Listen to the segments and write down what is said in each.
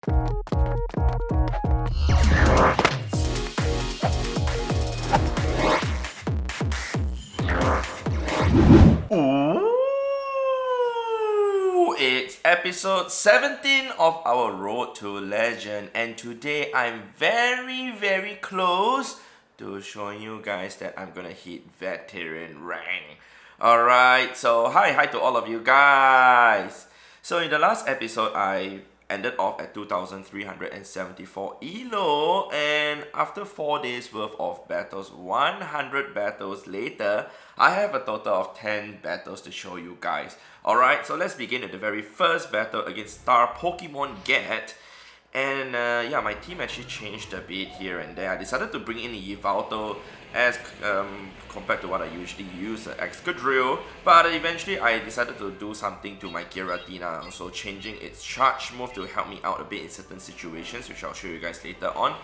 Ooh, it's episode 17 of our Road to Legend, and today I'm very close to showing you guys that I'm gonna hit veteran rank. Alright, so hi to all of you guys. So in the last episode I ended off at 2,374 elo, and after 4 days worth of battles, 100 battles later, I have a total of 10 battles to show you guys. Alright, so let's begin with the very first battle against Star Pokemon Get. And yeah, my team actually changed a bit here and there. I decided to bring in Yveltal as compared to what I usually use, Excadrill, but eventually I decided to do something to my Giratina, also changing its charge move to help me out a bit in certain situations, which I'll show you guys later on.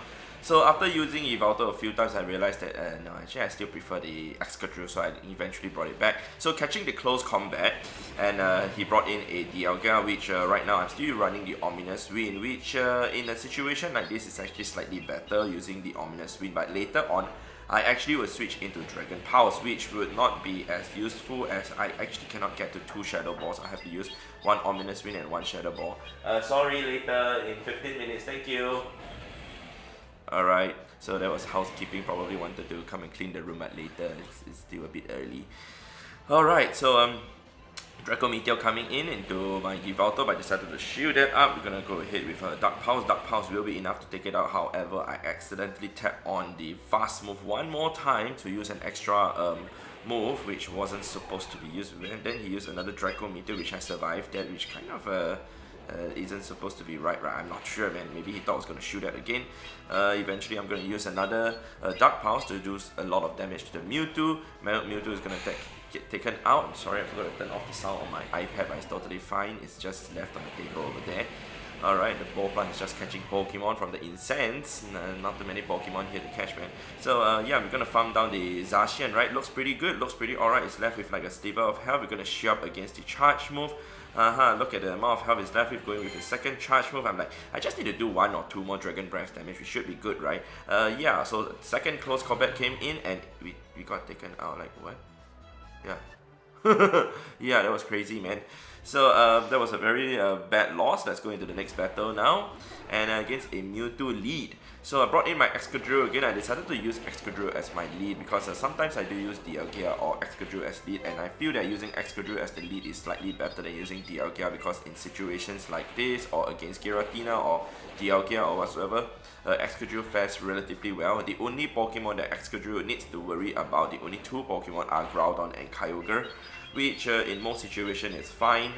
So after using Yveltal a few times, I realized that no, actually I still prefer the Excadrill, so I eventually brought it back. So catching the close combat, and he brought in a Dialga, which right now I'm still running the Ominous Wind, which in a situation like this is actually slightly better using the Ominous Wind, but later on, I actually will switch into Dragon Pulse, which would not be as useful as I actually cannot get to 2 Shadow Balls. I have to use 1 Ominous Wind and 1 Shadow Ball. Sorry, later in 15 minutes, thank you. Alright, so that was housekeeping. Probably wanted to come and clean the room at later. It's still a bit early. Alright, so Draco Meteor coming in into my Yveltal, but I decided to shield it up. We're gonna go ahead with Dark Pulse. Dark Pulse will be enough to take it out. However, I accidentally tapped on the fast move one more time to use an extra move, which wasn't supposed to be used. And then he used another Draco Meteor, which I survived that, which kind of isn't supposed to be right. I'm not sure, man. Maybe he thought I was going to shoot that again. Eventually, I'm going to use another Dark Pulse to do a lot of damage to the Mewtwo. Mewtwo is going to get taken out. Sorry, I forgot to turn off the sound on my iPad, but it's totally fine. It's just left on the table over there. Alright, the ball plant is just catching Pokemon from the incense. Not too many Pokemon here to catch, man. So yeah, we're gonna farm down the Zacian, right? Looks pretty good, looks pretty alright. It's left with like a sliver of health. We're gonna shield up against the charge move. Look at the amount of health it's left with going with the second charge move. I'm like, I just need to do 1 or 2 more Dragon Breath damage. We should be good, right? Yeah, so second close combat came in and we got taken out. Like, what? Yeah. Yeah, that was crazy, man. So that was a very bad loss. Let's go into the next battle now, and against a Mewtwo lead. So I brought in my Excadrill again. I decided to use Excadrill as my lead because sometimes I do use Dialga or Excadrill as lead, and I feel that using Excadrill as the lead is slightly better than using Dialga, because in situations like this or against Giratina or Dialga or whatsoever, Excadrill fares relatively well. The only Pokemon that Excadrill needs to worry about, the only 2 Pokemon are Groudon and Kyogre, which in most situations is fine.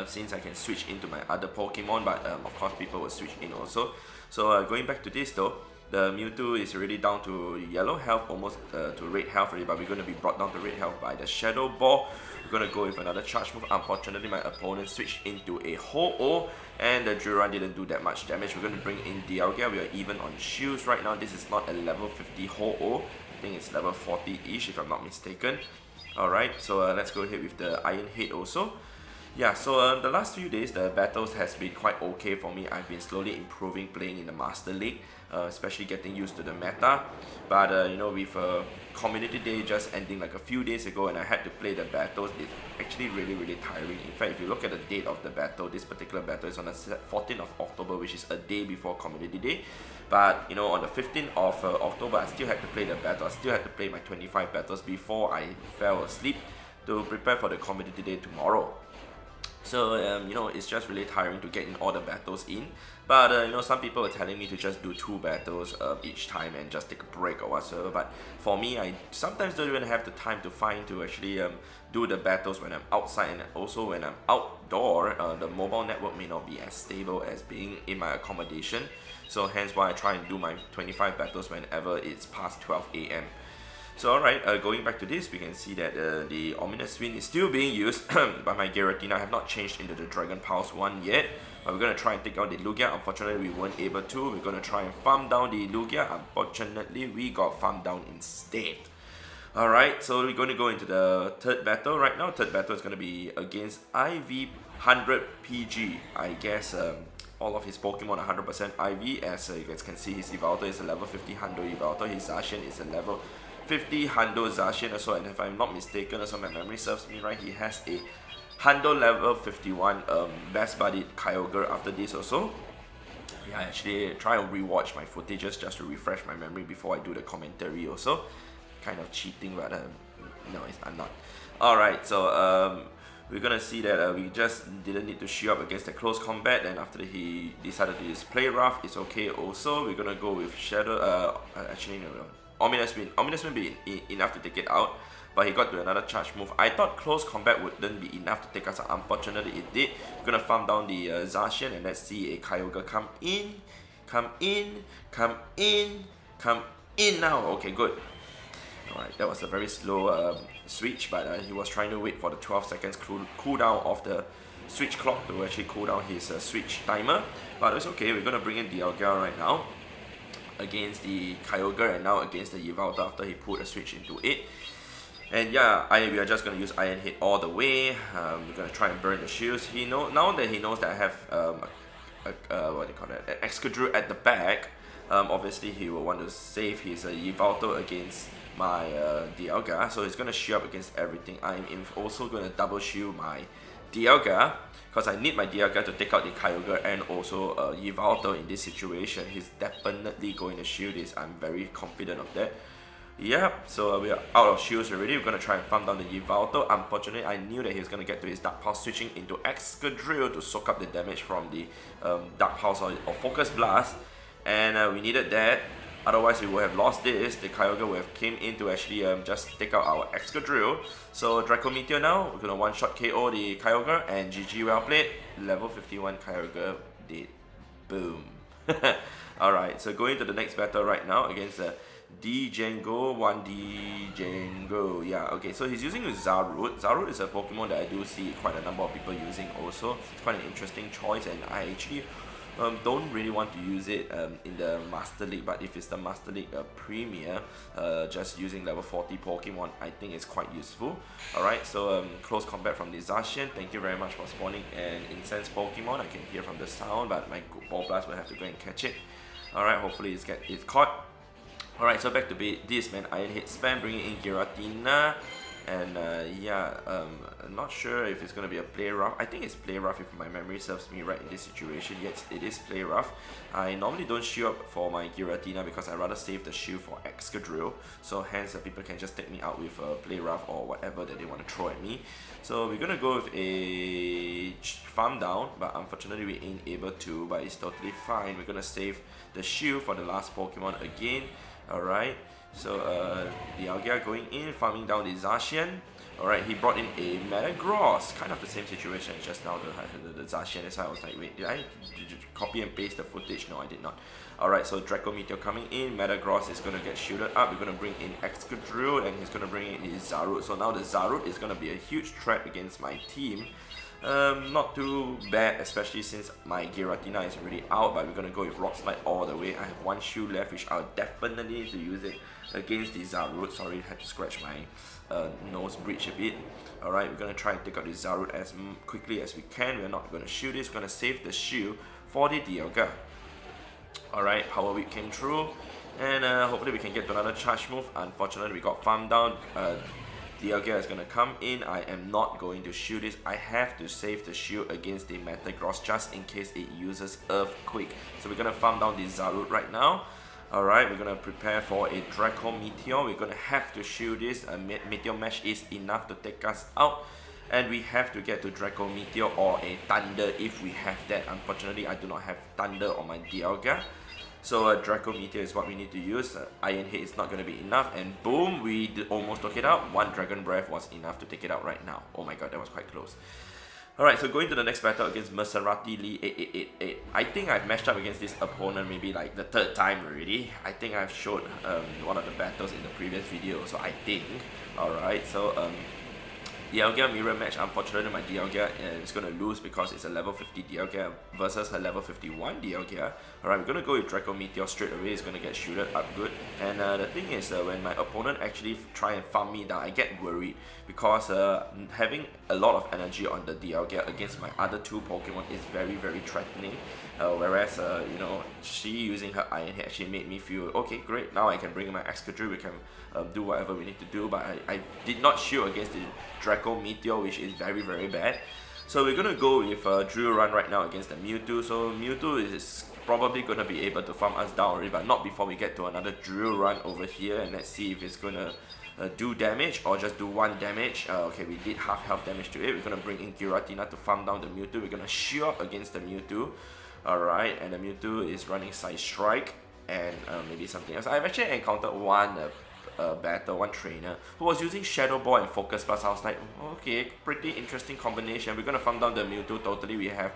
Since I can switch into my other Pokemon, but of course people will switch in also. So going back to this though, the Mewtwo is already down to yellow health, almost to red health already, but we're going to be brought down to red health by the Shadow Ball. We're going to go with another charge move. Unfortunately, my opponent switched into a Ho-Oh, and the Juran didn't do that much damage. We're going to bring in Dialga. We are even on shields right now. This is not a level 50 Ho-Oh. I think it's level 40-ish if I'm not mistaken. Alright, so let's go ahead with the Iron Head also. Yeah, so the last few days the battles has been quite okay for me. I've been slowly improving playing in the Master League, especially getting used to the meta. But you know, with Community Day just ending like a few days ago and I had to play the battles, it's actually really tiring. In fact, if you look at the date of the battle, this particular battle is on the 14th of October, which is a day before Community Day. But you know, on the 15th of October, I still had to play the battle. I still had to play my 25 battles before I fell asleep to prepare for the Community Day tomorrow. So you know, it's just really tiring to get in all the battles in. But you know, some people are telling me to just do 2 battles each time and just take a break or whatsoever. But for me, I sometimes don't even have the time to find to actually do the battles when I'm outside, and also when I'm outdoor, the mobile network may not be as stable as being in my accommodation. So hence why I try and do my 25 battles whenever it's past 12 AM. So alright, going back to this, we can see that the Ominous Wind is still being used by my Giratina. I have not changed into the Dragon Pulse one yet. But we're going to try and take out the Lugia. Unfortunately, we weren't able to. We're going to try and farm down the Lugia. Unfortunately, we got farmed down instead. Alright, so we're going to go into the third battle right now. Third battle is going to be against IV100 PG. I guess all of his Pokemon 100% IV. As you guys can see, his Yveltal is a level 50 Hundo Yveltal, his Zacian is a level 50 Hundo Zacian also, and if I'm not mistaken, also my memory serves me right, he has a Hundo level 51 best buddy Kyogre after this also. Yeah, I actually try and rewatch my footages just to refresh my memory before I do the commentary also. Kind of cheating, but no, I'm not. Alright, so we're gonna see that we just didn't need to shoot up against the close combat, and after he decided to use Play Rough, it's okay also. We're gonna go with Shadow, actually no, Ominous Wind. Ominous Wind be enough to take it out, but he got to another charge move. I thought close combat wouldn't be enough to take us out. Unfortunately, it did. We're gonna farm down the Zacian, and let's see a Kyogre come in, come in, come in, come in now. Okay, good. Alright, that was a very slow switch, but he was trying to wait for the 12 seconds cooldown of the switch clock to actually cool down his switch timer. But it's okay, we're gonna bring in Dialga right now against the Kyogre, and now against the Yveltal after he put a switch into it. And yeah, we are just gonna use Iron Head all the way. We're gonna try and burn the shields. Now that he knows that I have what do you call that, an Excadrill at the back, obviously he will want to save his Yveltal against my Dialga, so he's gonna shield up against everything. I'm also gonna double shield my Dialga, because I need my Dialga to take out the Kyogre and also Yveltal in this situation. He's definitely going to shield this. I'm very confident of that. Yep, so we are out of shields already. We're gonna try and farm down the Yveltal. Unfortunately, I knew that he was gonna get to his Dark Pulse, switching into Excadrill to soak up the damage from the Dark Pulse or Focus Blast, and we needed that. Otherwise, we would have lost this. The Kyogre would have came in to actually just take out our Excadrill. So Draco Meteor now, we're gonna one-shot KO the Kyogre, and GG, well played. Level 51 Kyogre dead. Boom. Alright, so going to the next battle right now against Django, 1D Django. Yeah, okay, so he's using Zarude. Zarude is a Pokemon that I do see quite a number of people using also. It's quite an interesting choice, and I actually don't really want to use it in the Master League, but if it's the Master League Premier, just using level 40 Pokemon, I think it's quite useful. Alright, so close combat from the Zacian. Thank you very much for spawning an Incense Pokemon. I can hear from the sound, but my Ball Blast will have to go and catch it. Alright, hopefully it's caught. Alright, so back to this, man. Iron Head spam, bringing in Giratina. And yeah, I'm not sure if it's going to be a Play Rough. I think it's Play Rough if my memory serves me right in this situation. Yes, it is Play Rough. I normally don't shield up for my Giratina because I rather save the shield for Excadrill. So hence people can just take me out with a Play Rough or whatever that they want to throw at me. So we're going to go with a farm down, but unfortunately we ain't able to, but it's totally fine. We're going to save the shield for the last Pokemon again. Alright. So Dialga going in, farming down the Zacian. Alright, he brought in a Metagross, kind of the same situation as just now, the Zacian. That's why I was like, wait, did I copy and paste the footage? No, I did not. Alright, so Draco Meteor coming in, Metagross is going to get shielded up. We're going to bring in Excadrill, and he's going to bring in his Zarude. So now the Zarude is going to be a huge threat against my team. Not too bad, especially since my Giratina is already out, but we're going to go with Rock Slide all the way. I have one shield left, which I'll definitely need to use it against the Zarude. Sorry, I had to scratch my nose bridge a bit. Alright, we're going to try and take out the Zarude as quickly as we can. We're not going to shield this, we're going to save the shield for the Dialga. Alright, Power Whip came through, and hopefully we can get to another charge move. Unfortunately, we got farmed down. Dialga is going to come in. I am not going to shield this. I have to save the shield against the Metagross just in case it uses Earthquake. So we're going to farm down the Zarude right now. Alright, we're going to prepare for a Draco Meteor. We're going to have to shield this. A Meteor Mesh is enough to take us out. And we have to get to Draco Meteor or a Thunder if we have that. Unfortunately, I do not have Thunder on my Dialga. So Draco Meteor is what we need to use. Iron Head is not going to be enough, and boom, we almost took it out. One Dragon Breath was enough to take it out right now. Oh my god, that was quite close. Alright, so going to the next battle against Maserati Lee 8888. I think I've matched up against this opponent maybe like the third time already. I think I've showed one of the battles in the previous video, so I think. Alright, so Dialga mirror match. Unfortunately, my Dialga is going to lose because it's a level 50 Dialga versus her level 51 Dialga. Alright, we're going to go with Draco Meteor straight away. It's going to get shielded up good. And the thing is, when my opponent actually try and farm me down, I get worried because having a lot of energy on the Dialga against my other two Pokemon is very, very threatening. whereas you know, she using her Iron Head actually made me feel okay, great, now I can bring in my Excadrill, we can do whatever we need to do. But I did not shield against the Draco Meteor, which is very bad. So we're gonna go with Drill Run right now against the Mewtwo. So Mewtwo is probably gonna be able to farm us down already, but not before we get to another Drill Run over here, and let's see if it's gonna do damage or just do 1 damage. Okay, we did half health damage to it. We're gonna bring in Giratina to farm down the Mewtwo. We're gonna shield up against the Mewtwo. Alright, and the Mewtwo is running Side Strike and maybe something else. I've actually encountered one one trainer who was using Shadow Ball and Focus Plus. I was like, okay, pretty interesting combination. We're gonna farm down the Mewtwo totally. We have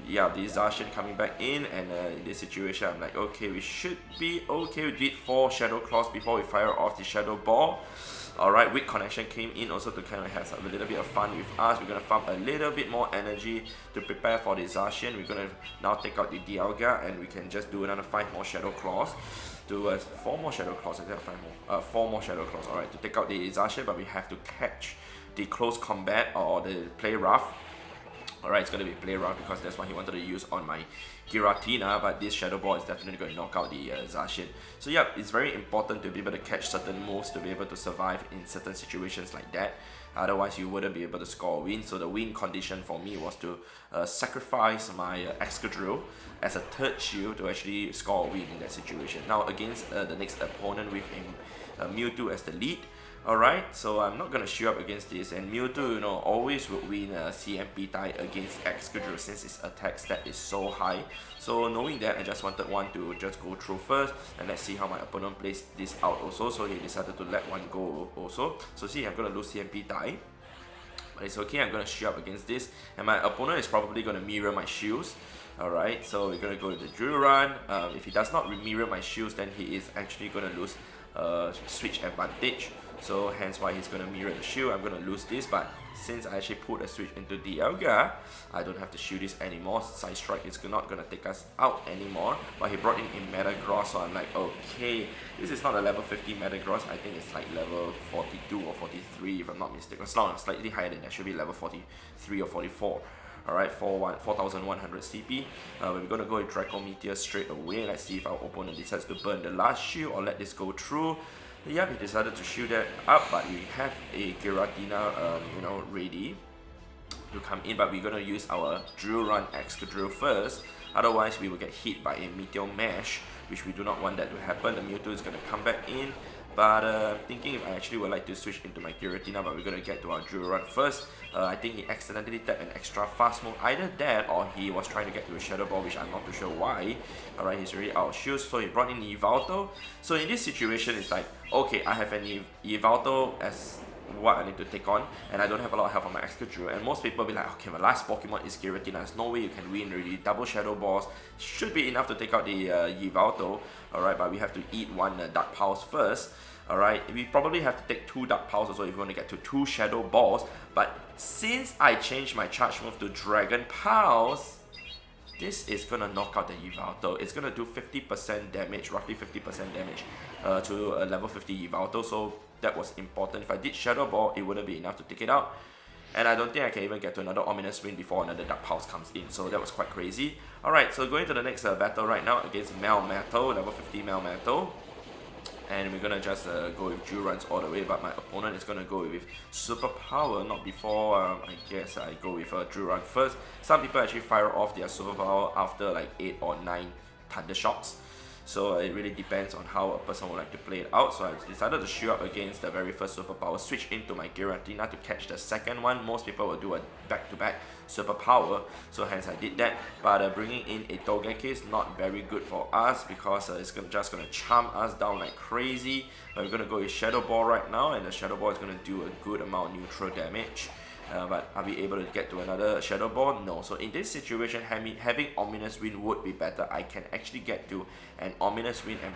yeah, the Zacian coming back in, and in this situation I'm like, okay, we should be okay. We did 4 Shadow Claws before we fire off the Shadow Ball. Alright, Weak Connection came in also to kind of have a little bit of fun with us. We're going to farm a little bit more energy to prepare for the Zacian. We're going to now take out the Dialga, and we can just do another 5 more Shadow Claws. Do 4 more Shadow Claws, instead of 5 more. 4 more Shadow Claws, alright, to take out the Zacian, but we have to catch the Close Combat or the Play Rough. Alright, it's going to be Play Rough because that's what he wanted to use on my Giratina, but this Shadow Ball is definitely going to knock out the Zacian. So yeah, it's very important to be able to catch certain moves to be able to survive in certain situations like that. Otherwise, you wouldn't be able to score a win. So the win condition for me was to sacrifice my Excadrill as a 3rd shield to actually score a win in that situation. Now against the next opponent with a Mewtwo as the lead. Alright, so I'm not gonna shield up against this, and Mewtwo, you know, always would win CMP tie against Excadrill since its attack stat is so high. So knowing that, I just wanted one to just go through first, and let's see how my opponent plays this out also. So he decided to let one go also. So see, I'm gonna lose CMP tie, but it's okay. I'm gonna shield up against this, and my opponent is probably gonna mirror my shields. Alright, so we're gonna go with the Drill Run. If he does not mirror my shields, then he is actually gonna lose switch advantage. So hence why he's gonna mirror the shield. I'm gonna lose this, but since I actually put a switch into Dialga, I don't have to shield this anymore. Side Strike is not gonna take us out anymore. But he brought in Metagross, so I'm like, okay, this is not a level 50 Metagross. I think it's like level 42 or 43 if I'm not mistaken. It's not slightly higher than that. Should be level 43 or 44. Alright, 4,100 CP. We're gonna go with Draco Meteor straight away. Let's see if our opponent decides to burn the last shield or let this go through. Yep, he decided to shield that up, but we have a Giratina, you know, ready to come in. But we're gonna use our Drill Run Excadrill first. Otherwise, we will get hit by a Meteor Mash, which we do not want that to happen. The Mewtwo is gonna come back in. But I'm thinking if I actually would like to switch into my Giratina, but we're going to get to our Drill Run first. I think he accidentally tapped an extra fast move. Either that or he was trying to get to a Shadow Ball, which I'm not too sure why. Alright, he's already out of shields, so he brought in Yveltal. So in this situation, it's like, okay, I have an Yveltal as what I need to take on, and I don't have a lot of health on my Excadrill, and most people will be like, okay, my last Pokemon is Giratina, there's no way you can win already. Double Shadow Balls should be enough to take out the Yveltal. Alright, but we have to eat 1 Dark Pulse first. Alright, we probably have to take 2 Dark Pulse also if we want to get to 2 Shadow Balls, but since I changed my charge move to Dragon Pulse, this is gonna knock out the Yveltal. It's gonna do 50% damage, roughly 50% damage to a level 50 Yveltal, so that was important. If I did Shadow Ball, it wouldn't be enough to take it out. And I don't think I can even get to another Ominous Wind before another Dark Pulse comes in, so that was quite crazy. Alright, so going to the next battle right now against Melmetal, level 50 Melmetal. And we're gonna just go with Drill Runs all the way, but my opponent is gonna go with Super Power, not before, I guess I go with Drill Run first. Some people actually fire off their Super Power after like 8 or 9 Thunder Shots. So it really depends on how a person would like to play it out. So I decided to shield up against the very first Superpower, switch into my Giratina to catch the second one. Most people will do a back-to-back Superpower, so hence I did that. But bringing in a Togekiss is not very good for us because it's just going to charm us down like crazy. But we're going to go with Shadow Ball right now, and the Shadow Ball is going to do a good amount of neutral damage. But are we able to get to another Shadow Ball? No. So in this situation, having Ominous Wind would be better. I can actually get to an Ominous Wind and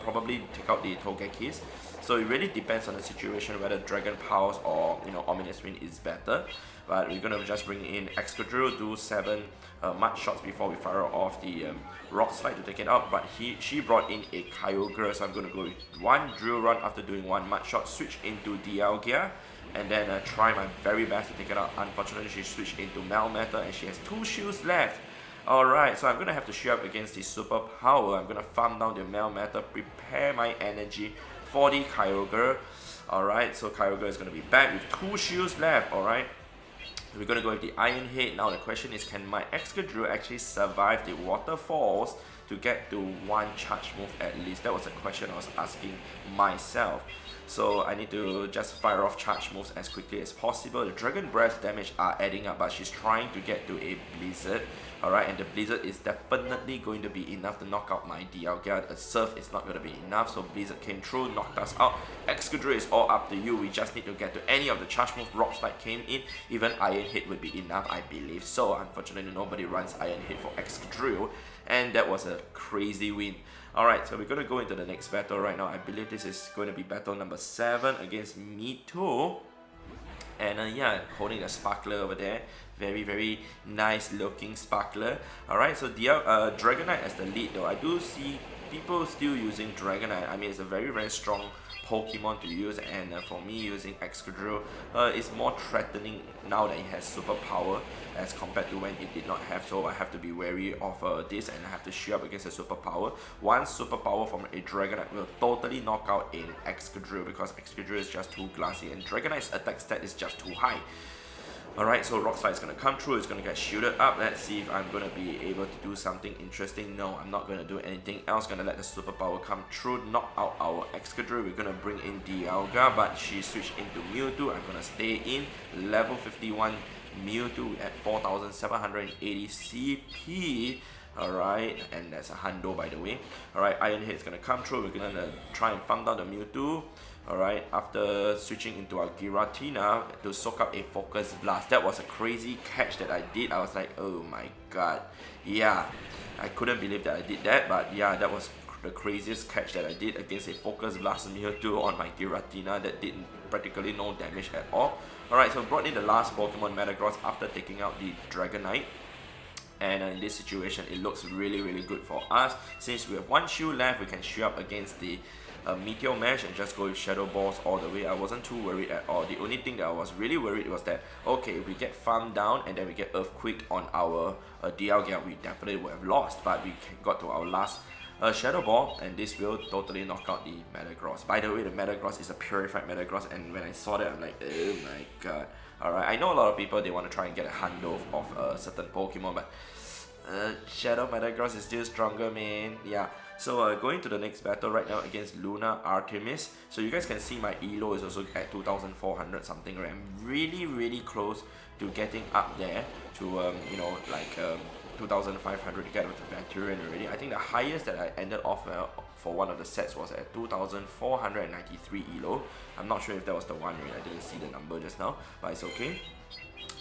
probably take out the Togekiss. So it really depends on the situation whether Dragon Pulse or Ominous Wind is better. But we're gonna just bring in Excadrill, do 7 Mud Shots before we fire off the Rock Slide to take it out. But she brought in a Kyogre, so I'm gonna go with 1 Drill Run after doing 1 Mud Shot, switch into Dialga, and then try my very best to take it out. Unfortunately, she switched into Melmetal and she has 2 shields left. Alright, so I'm gonna have to shoot up against the superpower. I'm gonna farm down the Melmetal, prepare my energy for the Kyogre. Alright, so Kyogre is gonna be back with 2 shields left. Alright, we're gonna go with the Iron Head. Now the question is, can my Excadrill actually survive the waterfalls to get to 1 charge move at least? That was a question I was asking myself. So I need to just fire off charge moves as quickly as possible. The Dragon Breath damage are adding up, but she's trying to get to a Blizzard. Alright, and the Blizzard is definitely going to be enough to knock out my Dialga. A Surf is not going to be enough, so Blizzard came through, knocked us out. Excadrill is all up to you. We just need to get to any of the charge move. Rock Slide came in, even Iron Head would be enough, I believe. So unfortunately, nobody runs Iron Head for Excadrill, and that was a crazy win. Alright, so we're going to go into the next battle right now. I believe this is going to be battle number 7 against Mito. And yeah, holding the Sparkler over there. Very nice looking Sparkler. Alright, so Dragonite as the lead though. I do see people still using Dragonite. I mean, it's a very strong Pokemon to use, and for me, using Excadrill is more threatening now that it has superpower as compared to when it did not have. So I have to be wary of this, and I have to shoot up against a superpower. One superpower from a Dragonite will totally knock out an Excadrill, because Excadrill is just too glassy and Dragonite's attack stat is just too high. Alright, so Rock Slide is going to come through, it's going to get shielded up. Let's see if I'm going to be able to do something interesting. No, I'm not going to do anything else. Going to let the superpower come through, knock out our Excadrill. We're going to bring in Dialga, but she switched into Mewtwo. I'm going to stay in. Level 51 Mewtwo at 4,780 CP. Alright, and that's a hundo by the way. Alright, Iron Head is going to come through. We're going to try and farm down the Mewtwo. Alright, after switching into our Giratina to soak up a Focus Blast. That was a crazy catch that I did. I was like, oh my god. Yeah, I couldn't believe that I did that, but yeah, that was the craziest catch that I did against a Focus Blast Mewtwo on my Giratina that did practically no damage at all. Alright, so brought in the last Pokemon Metagross after taking out the Dragonite. And in this situation, it looks really good for us. Since we have 1 shield left, we can shoot up against the Meteor Mash and just go with Shadow Balls all the way. I wasn't too worried at all. The only thing that I was really worried was that, okay, we get farmed down and then we get Earthquake on our Dialga, we definitely would have lost. But we got to our last Shadow Ball, and this will totally knock out the Metagross. By the way, the Metagross is a purified Metagross, and when I saw that, I'm like, oh my god. Alright, I know a lot of people, they want to try and get a hundo of certain Pokemon, but Shadow Metagross is still stronger, man. Yeah. So going to the next battle right now against Luna Artemis. So you guys can see my elo is also at 2,400 something, right? I'm really close to getting up there to you know, like 2,500 to get with the veteran already. I think the highest that I ended off for one of the sets was at 2,493 elo. I'm not sure if that was the one, right? I didn't see the number just now, but it's okay.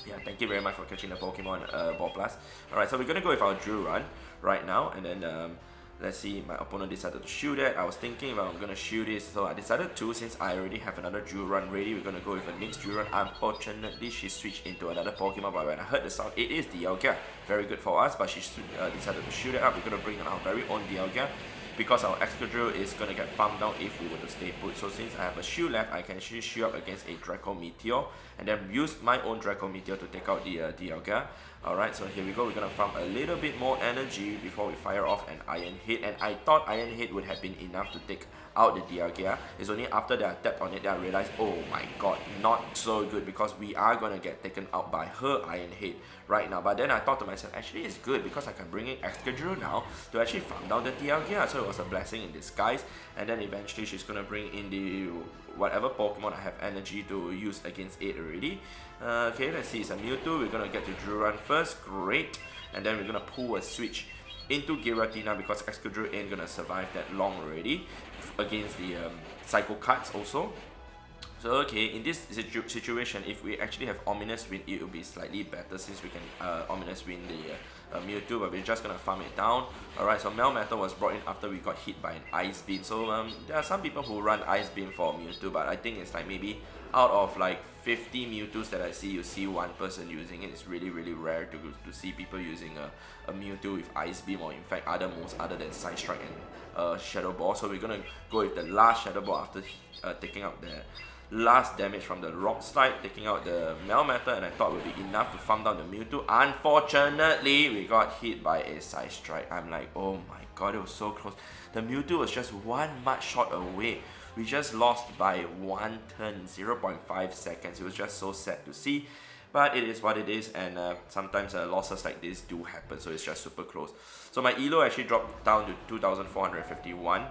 Yeah, thank you very much for catching the Pokemon Ball Plus. Alright, so we're gonna go with our drill run right now, and then let's see, my opponent decided to shoot it. I was thinking, well, I'm gonna shoot this, so I decided to, since I already have another drill run ready, we're gonna go with the next drill run. Unfortunately, she switched into another Pokemon, but when I heard the sound, it is Dialga. Very good for us, but she decided to shoot it up. We're gonna bring in our very own Dialga, because our Excadrill is gonna get farmed down if we were to stay put. So since I have a shield left, I can actually shoot up against a Draco Meteor, and then use my own Draco Meteor to take out the Dialga. Alright, so here we go. We're gonna farm a little bit more energy before we fire off an Iron Head, and I thought Iron Head would have been enough to take out the Dialga. It's only after that I tapped on it that I realized, oh my god, not so good, because we are gonna get taken out by her Iron Head right now. But then I thought to myself, actually it's good, because I can bring in Excadrill now to actually farm down the Dialga. So it was a blessing in disguise. And then eventually she's gonna bring in the whatever Pokemon I have energy to use against it already. Okay, let's see, it's a Mewtwo. We're gonna get to Drill Run first, great. And then we're gonna pull a switch into Giratina, because Excadrill ain't gonna survive that long already against the Psycho cards also. So okay, in this situation, if we actually have Ominous Wind, it will be slightly better, since we can Ominous Wind the Mewtwo, but we're just gonna farm it down. Alright, so Melmetal was brought in after we got hit by an Ice Beam. So there are some people who run Ice Beam for Mewtwo, but I think it's like maybe out of like 50 Mewtwo's that I see, you see one person using it. It's really rare to see people using a Mewtwo with Ice Beam, or in fact other moves other than Side Strike and Shadow Ball. So we're gonna go with the last Shadow Ball after taking out the last damage from the rock slide, taking out the Melmetal, and I thought it would be enough to farm down the Mewtwo. Unfortunately, we got hit by a Side Strike. I'm like, oh my god, it was so close. The Mewtwo was just one Mud Shot away. We just lost by one turn, 0.5 seconds. It was just so sad to see. But it is what it is, and sometimes losses like this do happen, so it's just super close. So my elo actually dropped down to 2,451.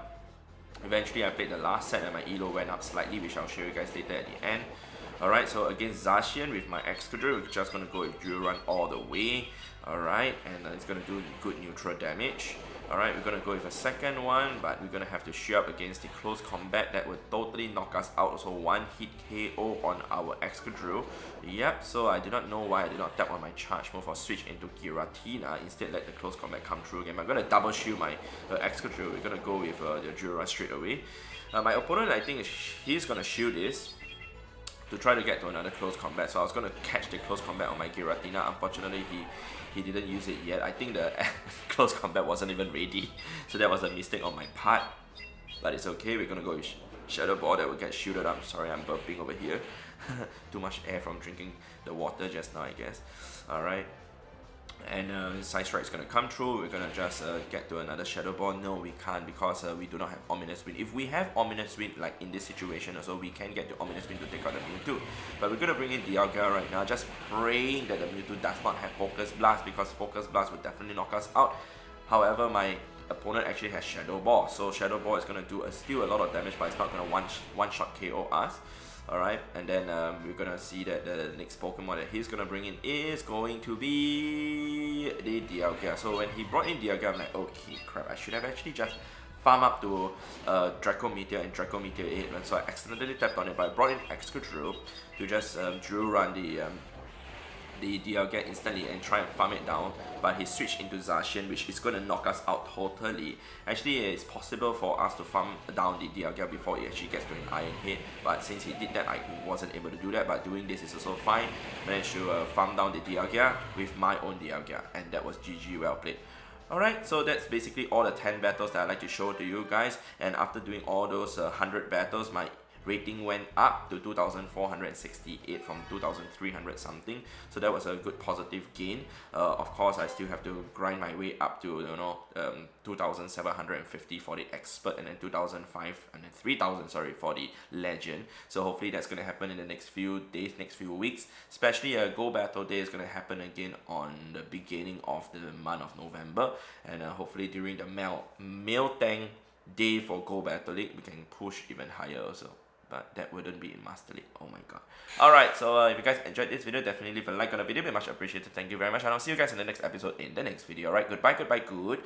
Eventually I played the last set and my elo went up slightly, which I'll show you guys later at the end. Alright, so against Zacian with my Excadrill, we're just going to go with Drill Run all the way. Alright, and it's going to do good neutral damage. Alright, we're going to go with a second one, but we're going to have to shoot up against the close combat that would totally knock us out. So one hit KO on our Excadrill. Yep, so I do not know why I did not tap on my charge move or switch into Giratina. Instead, let the close combat come through again. I'm going to double shield my Excadrill. We're going to go with the Drill Run straight away. My opponent, I think, he's going to shield this to try to get to another close combat. So I was going to catch the close combat on my Giratina. Unfortunately, he didn't use it yet. I think the close combat wasn't even ready. So that was a mistake on my part. But it's okay. We're going to go with Shadow Ball that will get shielded up. Sorry, I'm burping over here. Too much air from drinking the water just now, I guess. Alright. And Side Strike is going to come through. We're going to just get to another Shadow Ball. No, we can't, because we do not have Ominous Wind. If we have Ominous Wind, like in this situation also, we can get the Ominous Wind to take out the Mewtwo. But we're going to bring in Dialga right now, just praying that the Mewtwo does not have Focus Blast, because Focus Blast would definitely knock us out. However, my opponent actually has Shadow Ball, so Shadow Ball is going to do still a lot of damage, but it's not going to one-shot KO us. Alright, and then we're gonna see that the next Pokemon that he's gonna bring in is going to be the Dialga. So when he brought in Dialga, I'm like, okay, crap, I should have actually just farm up to Draco Meteor and Draco Meteor 8. And so I accidentally tapped on it, but I brought in Excadrill to just Drill Run the Dialga instantly and try and farm it down, but he switched into Zacian, which is going to knock us out totally. Actually, it's possible for us to farm down the Dialga before it actually gets to an Iron Head, but since he did that, I wasn't able to do that. But doing this is also fine. Managed to farm down the Dialga with my own Dialga, and that was GG, well played. Alright, so that's basically all the 10 battles that I like to show to you guys, and after doing all those 100 battles, my rating went up to 2,468 from 2,300 something, so that was a good positive gain. Of course, I still have to grind my way up to 2,750 for the expert, and then 2,500 and then 3,000, sorry, for the legend. So hopefully that's going to happen in the next few days, next few weeks. Especially a Go Battle Day is going to happen again on the beginning of the month of November, and hopefully during the Meltang Day for Go Battle League, we can push even higher also. But that wouldn't be in Master League. Oh my god. Alright, so if you guys enjoyed this video, definitely leave a like on the video. It'd be much appreciated. Thank you very much. And I'll see you guys in the next episode in the next video. Alright, goodbye, goodbye, goodbye.